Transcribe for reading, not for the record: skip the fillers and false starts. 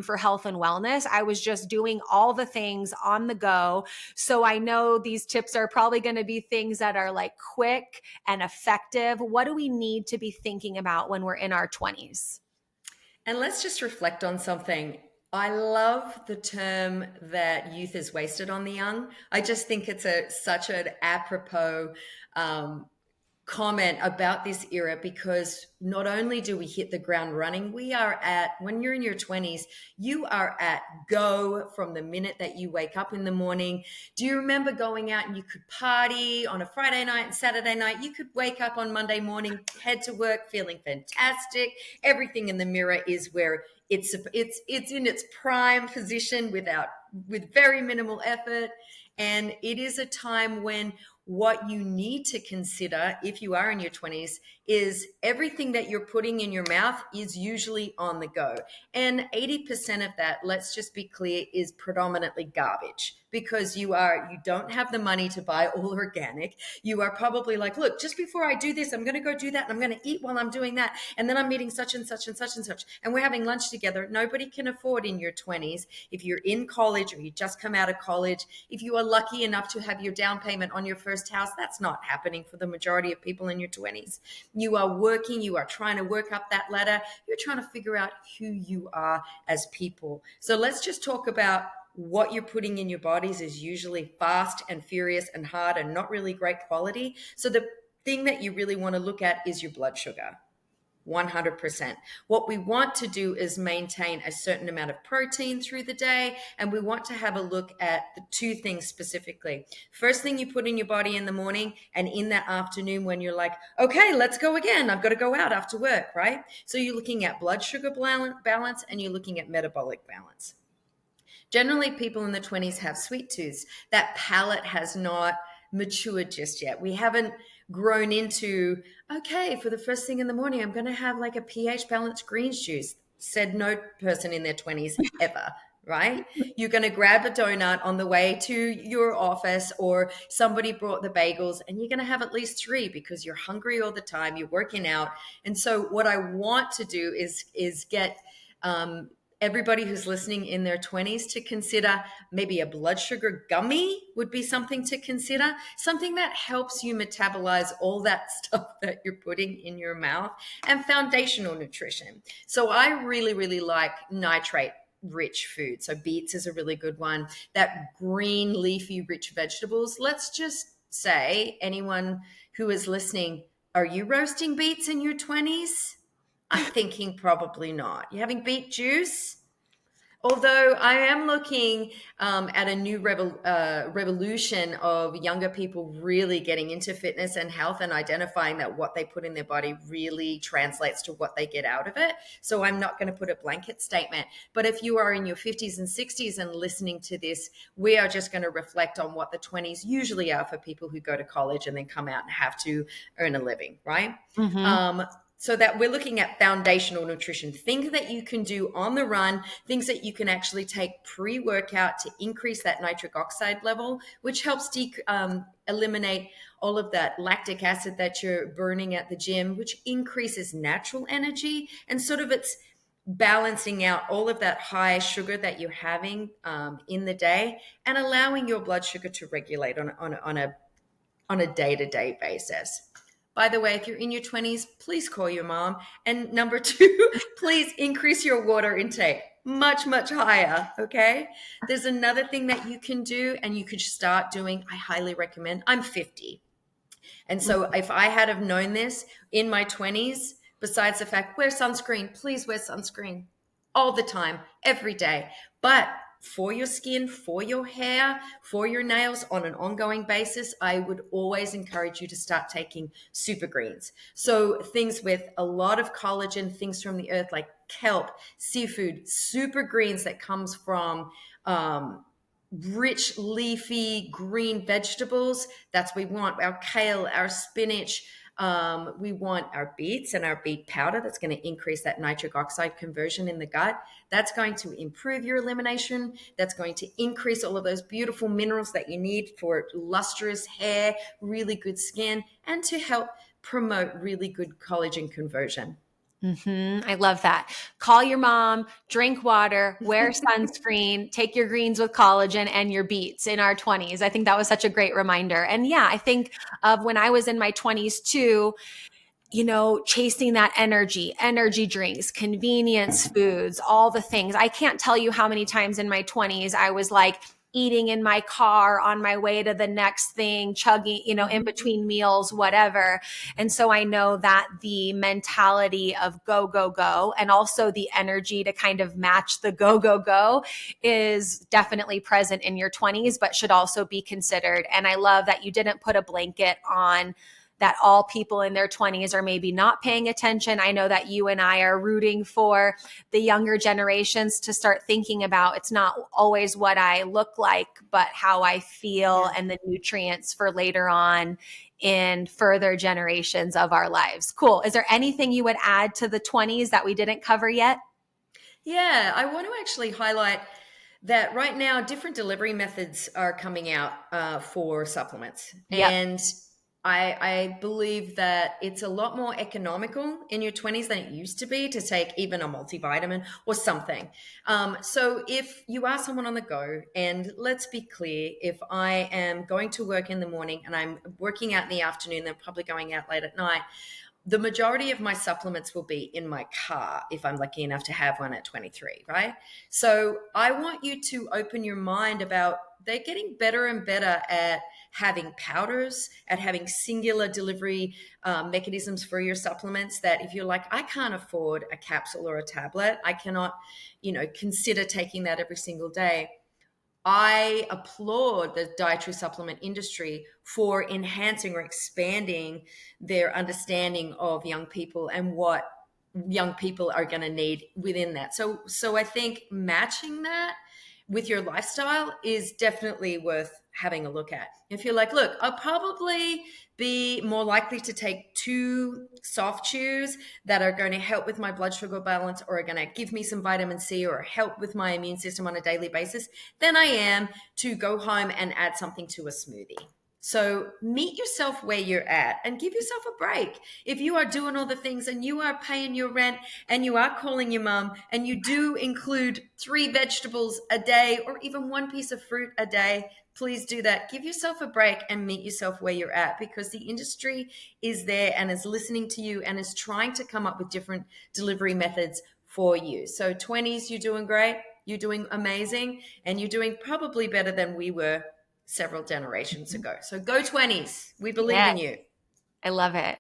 for health and wellness. I was just doing all the things on the go. So I know these tips are probably going to be things that are like quick and effective. What do we need to be thinking about when we're in our 20s? And let's just reflect on something. I love the term that youth is wasted on the young. I just think it's such an apropos um, comment about this era, because not only do we hit the ground running, when you're in your 20s, you are at go from the minute that you wake up in the morning. Do you remember going out and you could party on a Friday night and Saturday night? You could wake up on Monday morning, head to work feeling fantastic. Everything in the mirror is where it's in its prime position with very minimal effort. And it is a time when what you need to consider if you are in your 20s is everything that you're putting in your mouth is usually on the go. And 80% of that, let's just be clear, is predominantly garbage, because you don't have the money to buy all organic. You are probably like, look, just before I do this, I'm going to go do that, and I'm going to eat while I'm doing that, and then I'm meeting such and such and such and such, and we're having lunch together. Nobody can afford in your 20s, if you're in college or you just come out of college, if you are lucky enough to have your down payment on your first house, that's not happening for the majority of people in your 20s. You are working, you are trying to work up that ladder, you're trying to figure out who you are as people. So let's just talk about what you're putting in your bodies is usually fast and furious and hard and not really great quality. So the thing that you really want to look at is your blood sugar. 100%. What we want to do is maintain a certain amount of protein through the day, and we want to have a look at the two things specifically. First thing you put in your body in the morning, and in that afternoon when you're like, okay, let's go again. I've got to go out after work, right? So you're looking at blood sugar balance and you're looking at metabolic balance. Generally, people in the 20s have sweet tooths. That palate has not matured just yet. We haven't grown into, okay, for the first thing in the morning, I'm going to have like a pH balanced greens juice. Said no person in their 20s ever, right? You're going to grab a donut on the way to your office, or somebody brought the bagels, and you're going to have at least 3 because you're hungry all the time, you're working out. And so what I want to do is get everybody who's listening in their 20s to consider maybe a blood sugar gummy would be something to consider, something that helps you metabolize all that stuff that you're putting in your mouth, and foundational nutrition. So I really, really like nitrate rich food. So beets is a really good one. That green leafy rich vegetables. Let's just say, anyone who is listening, are you roasting beets in your 20s? I'm thinking probably not. You having beet juice? Although I am looking at a new revolution of younger people really getting into fitness and health, and identifying that what they put in their body really translates to what they get out of it. So I'm not going to put a blanket statement. But if you are in your 50s and 60s and listening to this, we are just going to reflect on what the 20s usually are for people who go to college and then come out and have to earn a living, right? Mm-hmm. So that we're looking at foundational nutrition, things that you can do on the run, things that you can actually take pre-workout to increase that nitric oxide level, which helps eliminate all of that lactic acid that you're burning at the gym, which increases natural energy, and sort of it's balancing out all of that high sugar that you're having in the day, and allowing your blood sugar to regulate on a day-to-day basis. By the way, if you're in your 20s, please call your mom. And number 2, please increase your water intake much, much higher, okay? There's another thing that you can do, and you could start doing, I highly recommend. I'm 50. And so if I had have known this in my 20s, besides the fact, wear sunscreen, please wear sunscreen all the time, every day. But for your skin, for your hair, for your nails on an ongoing basis, I would always encourage you to start taking super greens. So things with a lot of collagen, things from the earth like kelp, seafood, super greens that comes from rich leafy green vegetables. That's what we want. Our kale, our spinach. We want our beets and our beet powder. That's going to increase that nitric oxide conversion in the gut. That's going to improve your elimination. That's going to increase all of those beautiful minerals that you need for lustrous hair, really good skin, and to help promote really good collagen conversion. I love that. Call your mom, drink water, wear sunscreen, take your greens with collagen and your beets in our 20s. I think that was such a great reminder. And yeah, I think of when I was in my 20s too, chasing that energy drinks, convenience foods, all the things. I can't tell you how many times in my 20s I was like eating in my car on my way to the next thing, chugging, in Mhm. between meals, whatever. And so I know that the mentality of go, go, go, and also the energy to kind of match the go, go, go is definitely present in your 20s, but should also be considered. And I love that you didn't put a blanket on that all people in their 20s are maybe not paying attention. I know that you and I are rooting for the younger generations to start thinking about it's not always what I look like, but how I feel Yeah. and the nutrients for later on in further generations of our lives. Cool. Is there anything you would add to the 20s that we didn't cover yet? Yeah, I want to actually highlight that right now different delivery methods are coming out for supplements. Yep. And I believe that it's a lot more economical in your 20s than it used to be to take even a multivitamin or something. So if you are someone on the go, and let's be clear, if I am going to work in the morning and I'm working out in the afternoon, then probably going out late at night, the majority of my supplements will be in my car if I'm lucky enough to have one at 23, right? So I want you to open your mind about they're getting better and better at having powders, at having singular delivery mechanisms for your supplements. That if you're like, I can't afford a capsule or a tablet, I cannot, consider taking that every single day. I applaud the dietary supplement industry for enhancing or expanding their understanding of young people and what young people are going to need within that. So I think matching that with your lifestyle is definitely worth having a look at. If you're like, look, I'll probably be more likely to take two soft chews that are going to help with my blood sugar balance or are going to give me some vitamin C or help with my immune system on a daily basis than I am to go home and add something to a smoothie. So meet yourself where you're at and give yourself a break. If you are doing all the things and you are paying your rent and you are calling your mum and you do include 3 vegetables a day or even one piece of fruit a day, please do that. Give yourself a break and meet yourself where you're at, because the industry is there and is listening to you and is trying to come up with different delivery methods for you. So 20s, you're doing great. You're doing amazing, and you're doing probably better than we were several generations ago. So go 20s. We believe Yeah, in you. I love it.